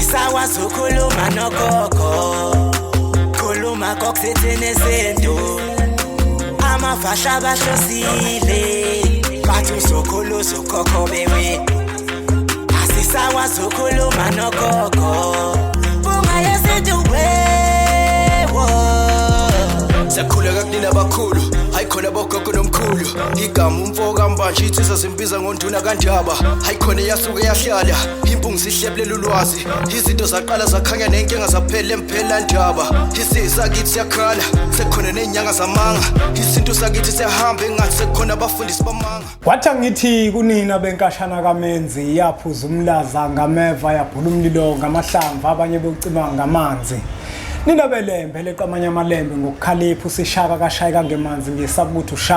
Asisawa sukhuluma nogogo khuluma kokusethi nezinto amafasha abahlosile bathi usokhulu sokhokho bewe asisawa sukhuluma nogogo bunga yezinto wewo Sakhuleka kunina bakhulu hayikhona bogogo nomkhulu igama umfoka mbanje itsisa simbiza ngonduna kanjaba hayikhona yasuke yahlala impungu sihlephlela ulwazi izinto zaqala zakhanya nenkinga zaphela emphela njaba isisa kithi siyakhala sekukhona nenyanga zamanga izinto sakithi siyahamba engathi sekukhona abafundisi bamanga Kwathi ngithi kunina benkashana kaMenzi yaphuza umlaza ngameva yabhula umlilo ngamahlamvu abanye beucima ngamanzi Nina belembe leqamanya amalembe ngokukhalipha usishaka kashayika ngemanzi ngesabu ukuthi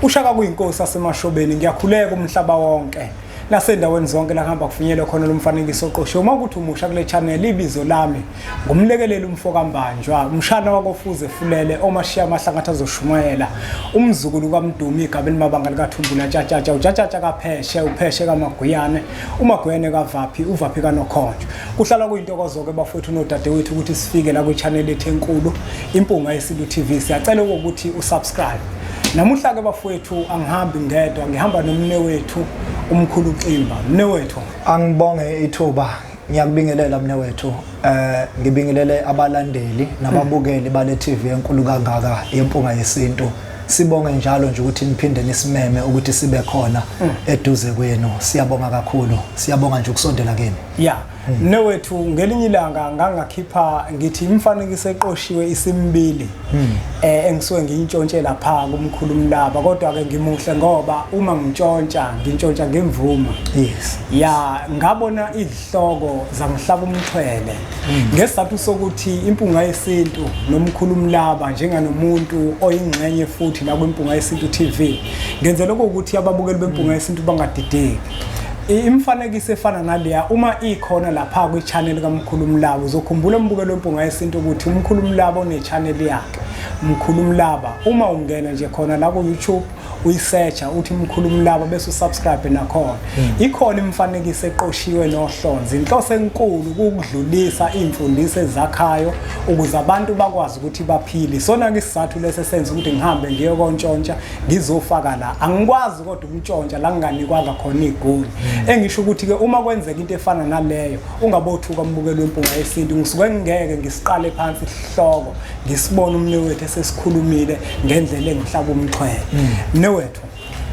ushaka kuyinkosi yasemashobeni ngiyakhuleka umhlaba wonke nasendaweni zonke la hamba kufinyelwa khona lo mfanekiso oqoshiwe uma kuthi umusha kule channel ibizo lami ngumlekeleli umfoka mbanjwa umshana wakofuze fulele omashiya amahlangatha azoshumayela umzukulu kaMdumi igabeni mabanga likaThumbula tshatatsha ujajatsha kapheshe upheshe kaMaguyane uMaguyane kavaphi uvaphi kaNokhonjo kuhlala kuyintokozo ke bafowethu nodadewethu ukuthi sifike la kwi channel ethu enkulu impunga yesintu TV siyacela ukuthi usubscribe namuhla ke bafowethu angihambi ngedwa ngihamba nomne wethu umkhulu uCimba mne wethu angibonge ithuba ngiyakubingelela mne wethu ngibingelele abalandeli nababukeli bale TV enkulu kangaka yempunga yesintu sibonge njalo nje ukuthi niphinde nisimeme ukuthi sibe khona eduze kwenu siyabonga kakhulu siyabonga nje ukusondela kini yeah mne wethu ngelinye ilanga ngangakhipha ngithi imfanekiso eqoshiwe isimbili engisuke ngiyintshontshe lapha kumkhulu umlaba kodwa ke ngimuhle ngoba uma ngintshontsha ngemvuma yes ya ngabona izihloko zamhlaba umthwele ngesizathu sokuthi impunga yesintu nomkhulu umlaba njenganomuntu oyingxenye futhi la kwimpunga yesintu TV ngenze lokho ukuthi ababukeli bempunga yesintu bangadideki imfanekiso efana naleya uma ikhona lapha kwi channel kaMkhulu Umlaba uzokhumbula umbukelo wempunga yesintu ukuthi uMkhulu Umlaba une channel yakhe Mkhulu Umlaba uma ungena nje khona la ku YouTube uyisearcha uthi Mkhulu Umlaba bese usubscribe nakhona ikhona imfanekiso eqoshiwe nohlonzi inhloso enkulu ukudlulisa imfundiso ezakhayo ukuze abantu bakwazi ukuthi baphile sona ke isizathu lese senza ukuthi ngihambe ngiyokontshontsha ngizofaka la angikwazi kodwa ukuntshontsha la nginganikwanga khona igoli engisho ukuthi ke uma kwenzeka into efana naleyo ungabothuka umbukelo wempunga yesintu ngisuke ngeke ngisiqale phansi isihloko ngisibona umne wethu esesikhulumile ngendlela engihlaba umxhwele mne wethu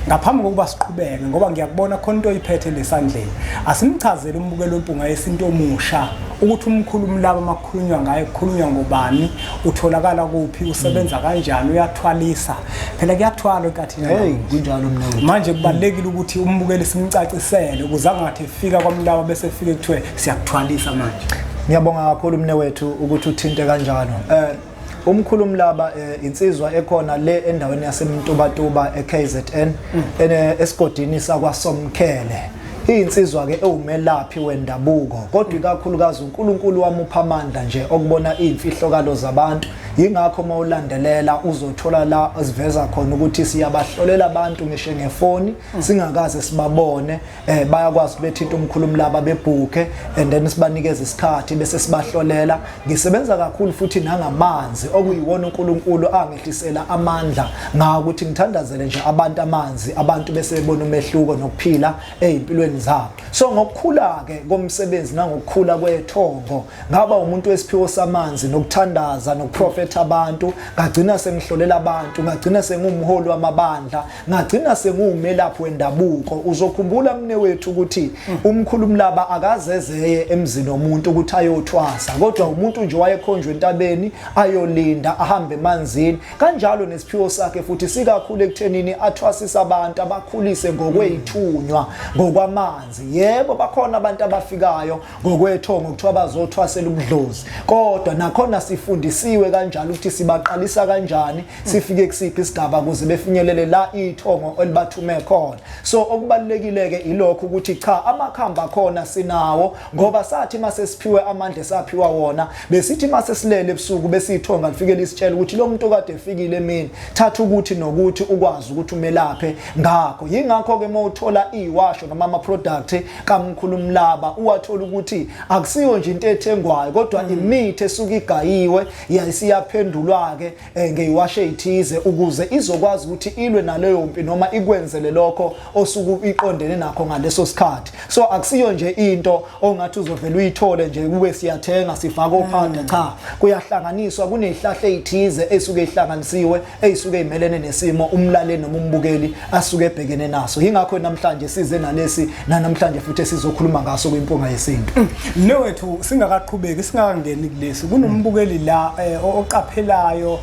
ngaphambi kokuba siqhubeke ngoba ngiyakubona khona into oyiphethe lesandleni asimchazele umbukelo wempunga yesintu omusha ukuthi umkhulu umlaba makukhulunywa ngaye kukhulunywa ngobani utholakala kuphi usebenza kanjani uyathwalisa phela kuyathwala enkathini kunjalo mna manje kubalekile ukuthi umbukeli simcacisele ukuze angathi efika kwamlaba bese efike kuthiwe siyakuthwalisa manje ngiyabonga kakhulu mne wethu ukuthi uthinte kanjalo umkhulu umlaba insizwa ekhona le endaweni yaseMntubatuba eKZN esigodini sakwaSomkhele insizwa ke ewumelaphi wendabuko kodwa ikakhulukazi uNkulunkulu wamupha amandla nje okubona imfihlokalo zabantu yingakho mawulandelela uzothola la asiveza khona ukuthi siyabahlolela abantu ngisho ngefoni singakaze sibabone bayakwazi bethinta umkhulu umlaba bebhuke and then sibanikeza isikhathi bese sibahlolela ngisebenza kakhulu futhi nangamanzi okuyiwona uNkulunkulu angehlisela amandla ngakuthi ngithandazele nje abantu amanzi abantu bese bebona umehluko nokuphila ezimpilweni zabo so ngokukhula ke komsebenzi nangokukhula kwethongo ngaba umuntu wesiphiwo samanzi nokuthandaza nokuprofeta abantu ngagcina sengihlolela abantu ngagcina sengumholi wamabandla ngagcina sengumelaphi wendabuko uzokhumbula mne wethu ukuthi umkhulu umlaba akazezeye emzini womuntu ukuthi ayothwasa kodwa umuntu nje wayekhonjwe entabeni ayolinda ahambe emanzini kanjalo nesiphiwo sakhe futhi sikakhulu ekuthenini athwasisa abantu abakhulise ngokwezithunywa ngokwamanzi yebo bakhona abantu abafikayo ngokwethongo kuthiwa bazothwasela ubudlozi kodwa nakhona sifundisiwe kanjalo ukuthi sibaqalisa kanjani sifike kusiphi isigaba ukuze befinyelele la ithongo elibathume khona. So okubalekile ke ilokho ukuthi cha amakhamba khona sinawo ngoba sathi mase siphiwe amandla saphiwa wona besithi mase silele ebusuku besithonga lifikele isitshela ukuthi lo muntu kade efikile emini thatha ukuthi nokuthi ukwazi ukuthi umelaphe ngakho. Yingakho ke mawuthola iwasho noma ama product kamkhulu Mlaba uwathola ukuthi akusiyo nje into ethengwayo kodwa imithi esuka igayiwe yasiyaphendulwa ke ngeyiwasho ezithize ukuze izokwazi ukuthi ilwe naleyo mpi noma ikwenzele lokho osuku iqondene nakho ngaleso sikhathi. So akusiyo nje into ongathi uzovela uyithole nje kube siyathenga sifaka ophanda cha kuyahlanganiswa kunezihlahla ezithize esuke ihlanganisiwe ezisuke imelene nesimo umlaleli noma umbukeli asuke ebhekene naso. Yingakho namhlanje size nalesi namhlanje futhi sizokhuluma ngaso kwimpunga yesintu. Nowethu singakaqhubeki singakangeni kulesi kunombukeli la oqaphelayo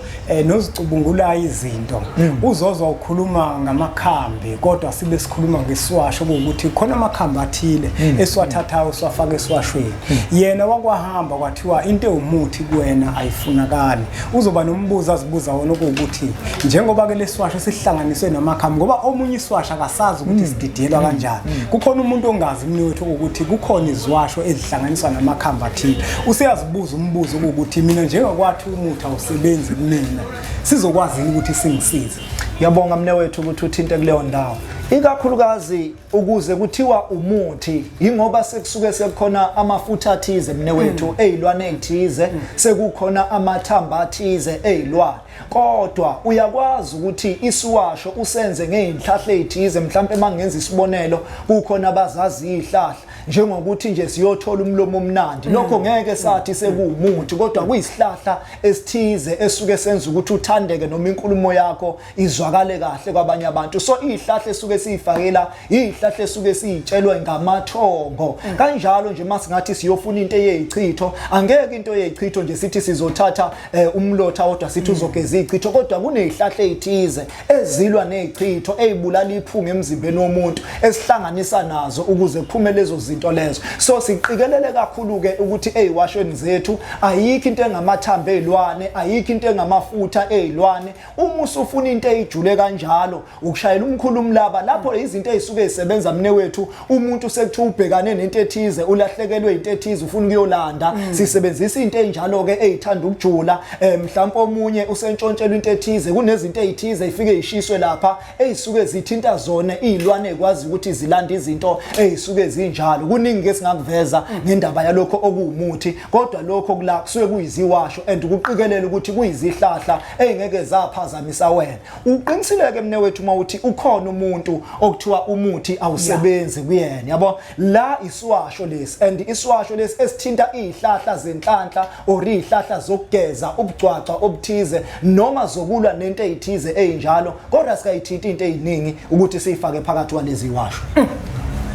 nozicubungulayo izinto uzozwa ukhuluma ngamakhambi kodwa sibe sikhuluma ngeswasho ukuthi khona amakhambi athile eswathathayo swafaka eswashweni yena wakwahamba kwathiwa into ewumuthi kuwena ayifunakali. Uzoba nombuzo azibuza wona ukuthi njengoba ke leswasho sihlanganiswe namakhambi ngoba omunye iswasho akasazi ukuthi sididelwa kanjani. Kukhona umuntu ongazi mnewethu ukuthi kukhona izwasho ezihlanganiswa namakhambi athile. Useyazibuza umbuzo ukuthi mina njengakwathi umuthi awusebenzi kumina sizokwazi ukuthi singisize. Ngiyabonga mnewethu ukuthi uthinte kuleyo ndawo. Ikakhulukazi ukuze kuthiwa umuthi ingoba sekusuke sekukhona amafutha athize mnewethu ezilwane ezithize sekukhona amathamba athize ezilwane kodwa uyakwazi ukuthi isiwasho usenze ngezihlahla ezithize mhlawumbe mangenza isibonelo kukhona abazazi izihlahla njengokuthi nje siyothola umlomo omnandi lokho ngeke sathi sekuwumuthi kodwa kuyisihlahla esithize esuke senza ukuthi uthandeke noma inkulumo yakho izwakale kahle kwabanye abantu. So izihlahla esuke siyifakela izihlahla esuke siyitshelwe ngamathongo kanjalo nje masingathi siyofuna into eyezichitho angeke into eyezichitho nje sithi sizothatha umlotha kodwa sithi uzogeza izichitho kodwa kunezihlahla ezithize ezilwa nezichitho ezibulala iphunga emzimbeni womuntu esihlanganisa nazo ukuze kuphume lezo zinto lezo. So siqikelele kakhulu ke ukuthi eziwashweni zethu ayikho into engamathambo ezilwane ayikho into engamafutha ezilwane. Uma usufuna into ezijule kanjalo ukushayela umkhulu Mlaba lapho izinto ezisuke ezisebenza mnewethu umuntu sekuthiwa ubhekane nento ethize ulahlekelwe into ethize ufuna ukuyolanda sisebenzisa into enjalo ke ezithanda ukujula mhlawumbe omunye usentshontshelwa into ethize kunezinto ezithize ifike ishiswe lapha ezisuke zithinta zona izilwane ekwazi ukuthi zilanda izinto ezisuke zinjalo. Kuningi ke singakuveza ngendaba yalokho okuwumuthi kodwa lokho kula kusuke kuyiziwasho and ukuqikelela ukuthi kuyizihlahla ezingeke zaphazamisa wena. Uqinisileke mnewethu mawuthi ukhona umuntu okuthiwa umuthi awusebenzi kuyena yabo la iswasho lesi and iswasho lesi esithinta izihlahla zenhlanhla or izihlahla zokugeza ubugcwaca obuthize noma zokulwa nento ezithize ezinjalo kodwa sikayithinta into eziningi ukuthi siyifake phakathi walezi washo.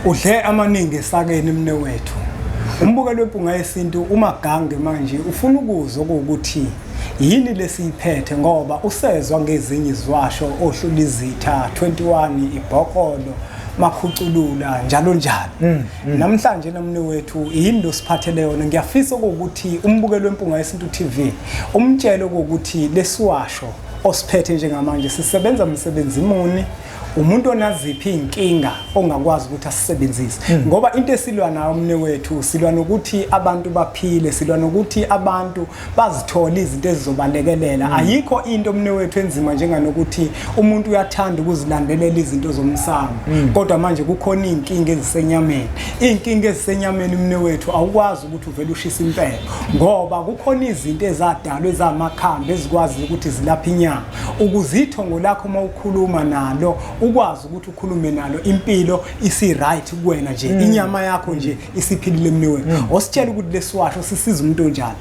Udle amaningi esakeni mnewethu. Umbukelo wempunga yesintu umagange manje ufuna ukuzwa ukuthi yini lesiyiphethe ngoba usezwa ngezinye izwasho ohlula izitha 21 ibhokolo makhuculula njalo njalo. Namhlanje namnewethu yini losiphathele yona ngiyafisa ukuthi umbukelo wempunga yesintu TV umtshele ukuthi lesiwasho osiphethe njengamanje sisebenza umsebenzi muni umuntu onaziphi inkinga ongakwazi ukuthi asisebenzise ngoba into esilwa nayo mnewethu silwa nokuthi abantu baphile silwa nokuthi abantu bazithola izinto ezizobalekelela. Ayikho into mnewethu enzima njenganokuthi umuntu uyathanda ukuzilandelela izinto zomsamo kodwa manje kukhona inkinga ezisenyameni. Inkinga ezisenyameni mnewethu awukwazi ukuthi uvele ushisa impela ngoba kukhona izinto ezadalwa ezamakhambi ezikwazi ukuthi zilapha inyama ukuzithongo lakho mawukhuluma nalo ukwazi ukuthi ukhulume nalo impilo isi right kuwena nje inyama yakho nje isiphilile mnewethu. Ositshela ukuthi lesiwasho sisiza umuntu onjani.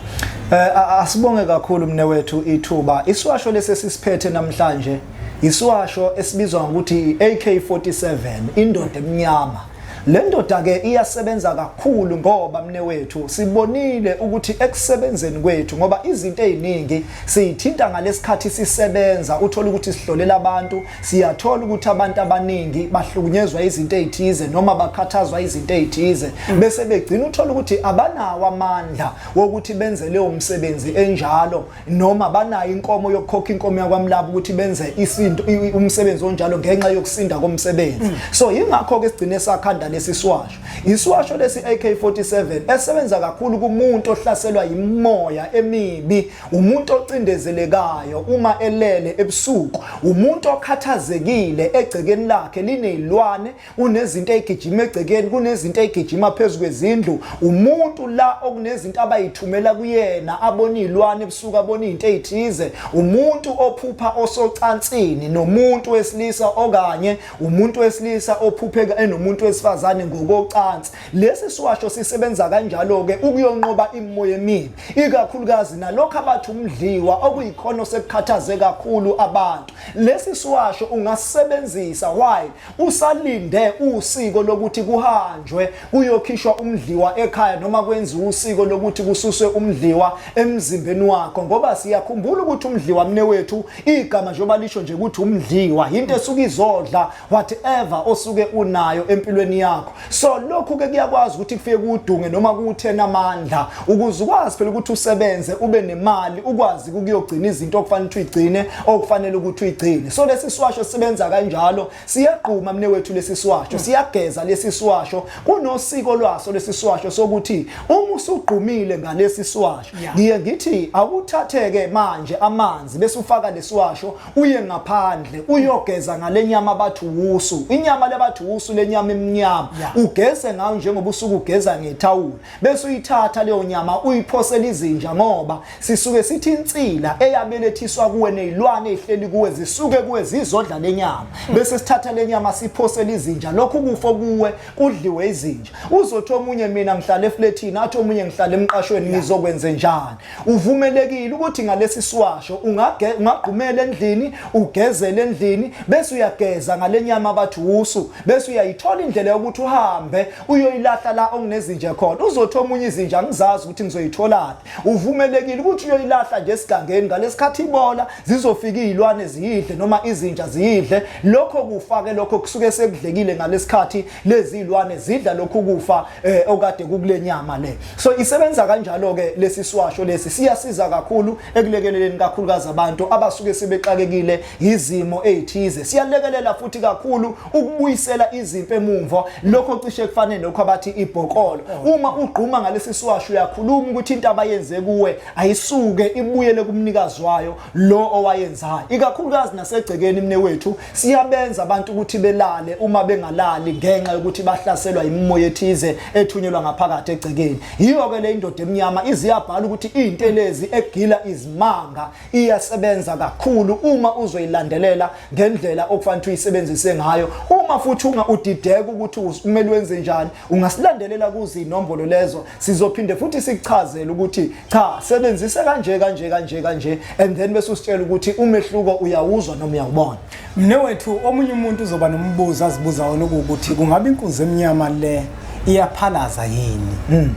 Asibonge kakhulu mnewethu ithuba. Iswasho lesesisiphethe namhlanje iswasho esibizwa ngokuthi AK47 indoda emnyama. Le ndoda ke iyasebenza kakhulu ngoba mne wethu sibonile ukuthi ekusebenzeni kwethu ngoba izinto eziningi siyithinta ngalesikhathi sisebenza uthola ukuthi sihlolela abantu siyathola ukuthi abantu abaningi bahlukunyezwa izinto ezithize noma bakhathazwa izinto ezithize bese begcina uthola ukuthi abanawo amandla wokuthi benze leyo umsebenzi enjalo noma banayo inkomo yokukhokha inkomo yakwamlaba ukuthi benze isinto umsebenzi onjalo ngenxa yokusinda komsebenzi. So ingakho ke sigcine sakhanda lesiswasho. Iswasho lesi AK47 esebenza kakhulu kumuntu ohlaselwa yimoya emibi, umuntu ocindezelekayo uma elele ebusuku, umuntu okhathazekile egcekeni lakhe linezilwane, unezinto ezigijima egcekeni, kunezinto ezigijima phezulu kwezindlu, umuntu la okunezinto abayithumela kuyena abona izilwane ebusuku abona izinto ezithize, umuntu ophupha osocansini nomuntu wesilisa okanye umuntu wesilisa ophupheka enomuntu wesifazane ngokocansi. Lesi siwasho sisebenza kanjalo ke ukuyonqoba imimoya emibi, ikakhulukazi nalokho abathi umdliwa okuyikhono sekukhathaze kakhulu abantu. Lesi siwasho ungasebenzisa why usalinde usiko lokuthi kuhanjwe kuyokhishwa umdliwa ekhaya noma kwenziwe usiko lokuthi kususwe umdliwa emzimbeni wakho, ngoba siyakhumbula ukuthi umdliwa mne wethu igama njengoba lisho nje ukuthi umdliwa into esuka izodla whatever osuke unayo empilweni yakho. So lokhu ke kuyakwazi ukuthi kufike kudunge noma kuthena amandla ukuze ukwazi phela ukuthi usebenze ube nemali ukwazi ukuyogcina izinto okufanele ukuthi uyigcine okufanele ukuthi uyigcine. So lesi siwasho sisebenza kanjalo, siyaqhuma mne wethu lesi siwasho, siyageza lesi siwasho, kunosiko lwaso lesi siwasho sokuthi uma usugqumile ngalesi siwasho ngiye ngithi awuthatheke manje amanzi bese ufaka lesiwasho uye ngaphandle uyogeza ngalenyama abathi usu, inyama lebathi usu lenyama emnyama ugeze ngayo njengoba usuku ugeza ngethawula bese uyithatha leyo nyama uyiphosela izinja, ngoba sisuke sithi insila eyabelethiswa kuwe nezilwane ezihleli kuwe zisuke kuwe zizodla lenyama bese sithatha lenyama siphosela izinja, lokhu kufo kuwe kudliwe izinja. Uzothi omunye mina ngihlala eflatini athi omunye ngihlala emqashweni ngizokwenze njani? Uvumelekile ukuthi ngalesi siwasho ungagqumela endlini ugezele endlini bese uyageza ngalenyama abathi usu bese uyayithola indlela yokuthi uhambe uyoyilahla la okunezinja khona. Uzothi omunye izinja ngizazi ukuthi ngizoyithola. Uvumelekile ukuthi uyoyilahla nje esigangeni ngalesikhathi ibola zizofika izilwane ziyidle noma izinja ziyidle lokho kufake lokho kusuke sekudlekile ngalesikhathi lezi izilwane zidla lokhu kufa okade kukule nyama le. So isebenza kanjalo ke lesi siwasho lesi siyasiza kakhulu ekulekeleleni kakhulukazi abantu abasuke sebexakekile izimo ezithize. Siyalekelela futhi kakhulu ukubuyisela izimpi emumva, lokho cishe kufanele lokho abathi ibhokolo. Uma ugquma ngalesi siwasho uyakhuluma ukuthi into abayenze kuwe ayisuke ibuyele kumnikazi wayo lo owayenzayo. Ikakhulukazi nasegcekeni mne wethu siyabenza abantu ukuthi belale uma bengalali ngenxa yokuthi bahlaselwa imimoya ethize ethunyelwa ngaphakathi egcekeni. Yiyo ke le indoda emnyama iziyabhala ukuthi Intelezi Egila Izimanga iyasebenza kakhulu uma uzoyilandelela ngendlela okufanele uyisebenzise ngayo. Uma futhi udideka ukuthi kumele wenze njani ungasilandelela kuzi inombolo lezo, sizophinde futhi sikuchazele ukuthi cha sebenzise kanje and then bese usitshela ukuthi umehluko uyawuzwa noma uyawubona. Mne wethu omunye umuntu uzoba nombuzo azibuza wona ukuthi kungabe inkunzi emnyama le iyaphalaza yini?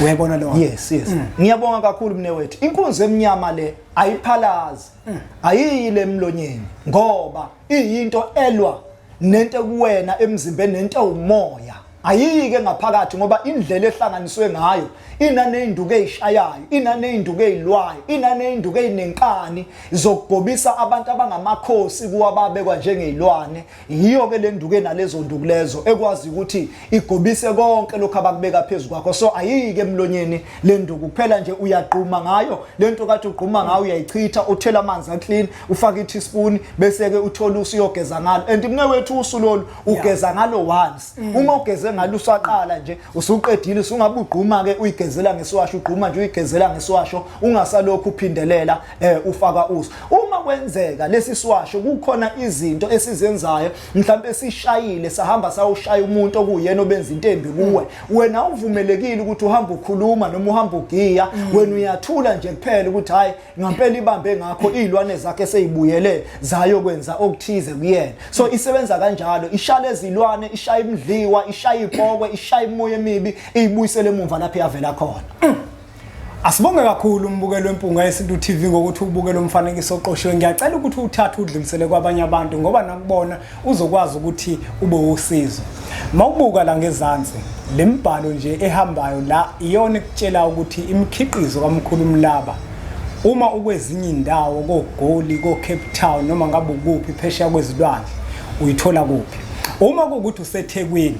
Uyabona lo? Yes. Ngiyabonga kakhulu mne wethu. Inkunzi emnyama le ayiphalazi, ayiyile emlonyeni ngoba iyinto elwa nento kuwena emzimbeni, nento umoya. Ayike ngaphakathi ngoba indlela ehlanganiswe ngayo inaneinduku ezishayayo, inaneinduku ezilwayo, inaneinduku ezinenkani zokugobisa abantu abangamakhosi kuwa babekwa njengezilwane. Yiyo ke le nduku enalezo nduku lezo ekwazi ukuthi igobise konke lokho abakubeka phezulu kwakho. So ayike emlonyeni le nduku kuphela nje uyaqhuma ngayo, lento kathi uqhuma ngayo uyayichitha, uthela amanzi aclean, ufaka i-teaspoon bese ke uthola usuyogeza ngalo. And mne wethu usulolu ugeza ngalo once. Uma ugeze ngalo usaqala nje usuqedile usungabe ugquma ke uyigezela ngesiwasho, ugquma nje uyigezela ngesiwasho ungasalokhu uphindelela ufaka uso. Uma makwenzeka lesi siwasho kukhona izinto esizenzayo mhlawumbe sishayile sahamba sawushaya umuntu okuyena obenza into embi kuwe wena uvumelekile ukuthi uhamba ukhuluma noma uhamba ugiya wena uyathula nje kuphela ukuthi hayi ngempela ibambe ngakho izilwane zakhe seyibuyele zayo kwenza okuthize kuyena so isebenza kanjalo ishaya ezilwane ishaya imdliwa ishaya ibhokwe ishaya imoya emibi ibuyisele emuva lapha yavela khona. Asibonge kakhulu umbukelo wempunga yesintu TV ngokuthi ubukele umfanekiso oqoshiwe. Ngiyacela ukuthi uthathe udlulisele kwabanye abantu ngoba nakubona uzokwazi ukuthi ube usizo. Mawubuka la ngezansi lembhalo nje ehambayo la iyona ekutshela ukuthi imikhiqizo kaMkhulumlaba uma ukwezinye indawo koGoli koCape Town noma ngabe ukuphi phesheya kwezilwandle uyithola kuphi. Uma kuukuthi useThekwini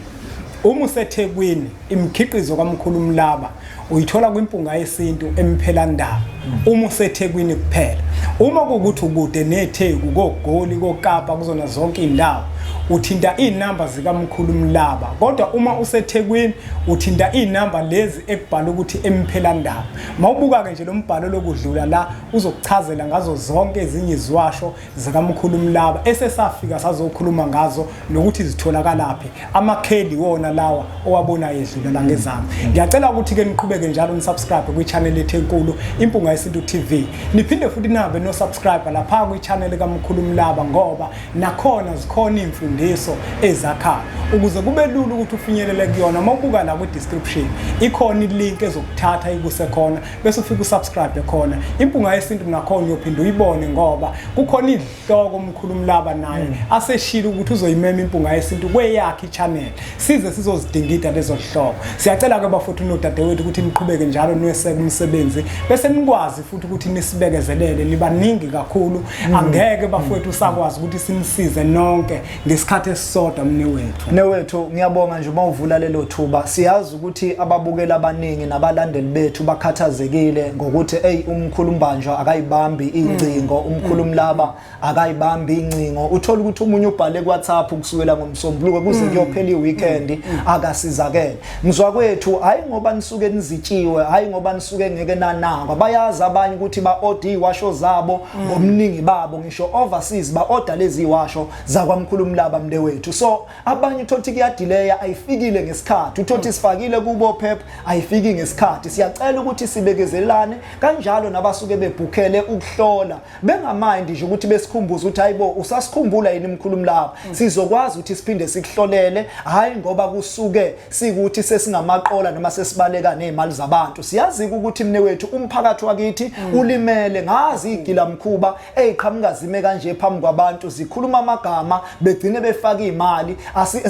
useThekwini imikhiqizo kaMkhulumlaba uyithola kwimpunga yesintu emphelandaba uma useThekwini kuphela. Uma kuukuthi ukude neTheku koGoli koKapa kuzona zonke indawo uthinta inamba zikaMkhulumlaba kodwa uma useThekwini uthinta inamba lezi ekubhala ukuthi emphelandaba. Mawubuka ke nje lo mbhalo lokudlula la uzokuchazela ngazo zonke ezinye izwasho zikaMkhulumlaba esesafika sazokhuluma ngazo nokuthi zitholakalaphi amakheli wona lawa owabona yedlula la ngezami. Ngiyacela ukuthi ke niqhubeke njalo nisubscribe kwi-channel yethu enkulu Impunga Yesintu TV. Niphinde futhi nabe no subscribe lapha kwi-channel kaMkhulumlaba ngoba nakhona zikhona imfundiso ezakhayo ukuze kube lula ukuthi ufinyelele kuyona. Mawubuka la ku description ikhona ilink ezokuthatha ikuse khona bese ufika usubscribe khona. Impunga Yesintu nakhona uyophinda uyibone ngoba kukhona izihloko uMkhulumlaba naye aseshila ukuthi uzoyimema Impunga Yesintu kweyakhe i-channel size sizozidingida lezo zihloko. Siyacela ke bafuthu nodadewethu ukuthi niqhubeke njalo niweseke umsebenzi bese nikwazi futhi ukuthi nisibekezelele libaningi kakhulu. Angeke bafowethu sakwazi ukuthi simsize nonke ngesikhathi esisodwa mnewethu. Ngiyabonga nje mawuvula lelo thuba. Siyazi ukuthi ababukeli abaningi nabalandeli bethu bakhathazekile ngokuthi uMkhulumbanjwa akayibambi incingo, uMkhulumlaba akayibambi incingo. Uthola ukuthi umunye ubhale kuWhatsApp kusukela ngomsombuluko kuze kuyophela iweekend akasizakele. Ngizwa kwethu hayi ngoba nisuke nizitshiwe, hayi ngoba nisuke ngeke nananga. Bayazi abanye ukuthi ba-order iwasho zabo ngomningi babo ngisho overseas ba-order lezi iwasho zakwaMkhulumlaba mnewethu. So abanye uthothi kuyadelay ayifikile ngesikhathi, uthothi sifakile kubo PEP ayifiki ngesikhathi. Siyacela ukuthi sibekezelane kanjalo nabasuke bebhukhele ukuhlola bengamind nje ukuthi besikhumbuza ukuthi hayibo usasikhumbula yini uMkhulumlaba sizokwazi ukuthi siphinde sikuhlolele hayi ngoba kusuke sikuthi sesingamaqola noma sesibaleka nezimali zabantu. Siyazi ukuthi mnewethu umphakathi wakithi ulimele ngazi igila mkhuba eziqhamuka zime kanje phambi kwabantu zikhuluma amagama begcine befaka imali.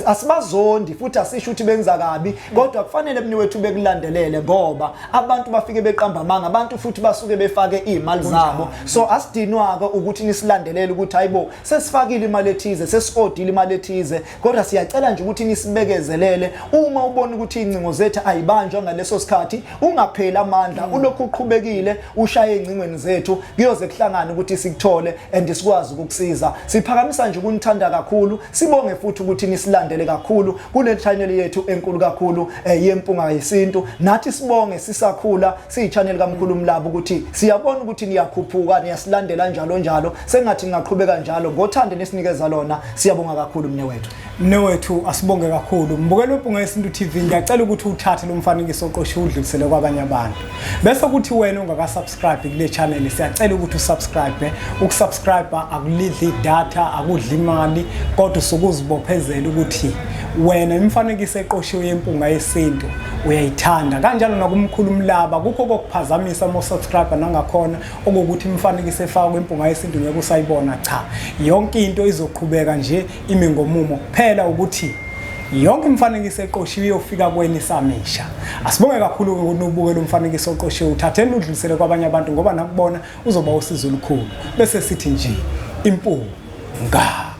Asibazondi futhi asisho ukuthi benza kabi kodwa kufanele mnewethu bekulandelele ngoba abantu bafike beqamba amanga abantu futhi basuke befake imali zabo. So asidinwake ukuthi nisilandelele ukuthi hayibo sesifakile imali ethize sesiodile imali ethize kodwa siyacela nje ukuthi nisibekezelele. Uma ubona ukuthi incingo zethu ayibanjwa ngaleso sikhathi ungaphela amandla ulokhu uqhubekile ushaye ingcingweni zethu kuyoze kuhlangana ukuthi sikuthole and sikwazi ukukusiza. Siphakamisa nje ukunithanda kakhulu sibonge futhi ukuthi nisilandele kakhulu kule channel yethu enkulu kakhulu yempunga yesintu. Nathi sibonge sisakhula siyi-channel kaMkhulumlaba ukuthi siyabona ukuthi niyakhuphuka niyasilandela njalo sengathi ngaqhubeka njalo ngothando nesinikeza lona. Siyabonga kakhulu mnewethu asibonge kakhulu mbukelo Impunga Yesintu TV. Ngiyacela ukuthi uthathe lo mfanekiso oqoshiwe udlulisele kwabanye abantu bese ukuthi wena ungaka-subscribe kule channel siyacela ukuthi usubscribe. Ukusubscribe akulidli data akudli imali kodwa usukuzibophezela ukuthi wena imifanekiso eqoshiwe yempunga yesintu uyayithanda kanjalo nakuMkhulumlaba kukho kokuphazamisa mo subscriber nangakhona okuthi imifanekiso efaka kwempunga yesintu ngeke usayibona. Cha, yonke into izoqhubeka nje ime ngomumo kuphela ukuthi yonke imfanekiso eqoshiwe iyofika kweni samisha. Asibonge kakhulu ukuthi ubukele umfanekiso oqoshiwe uthatheni udlulisele kwabanye abantu ngoba nakubona uzoba usizo olukhulu bese sithi nje impunga.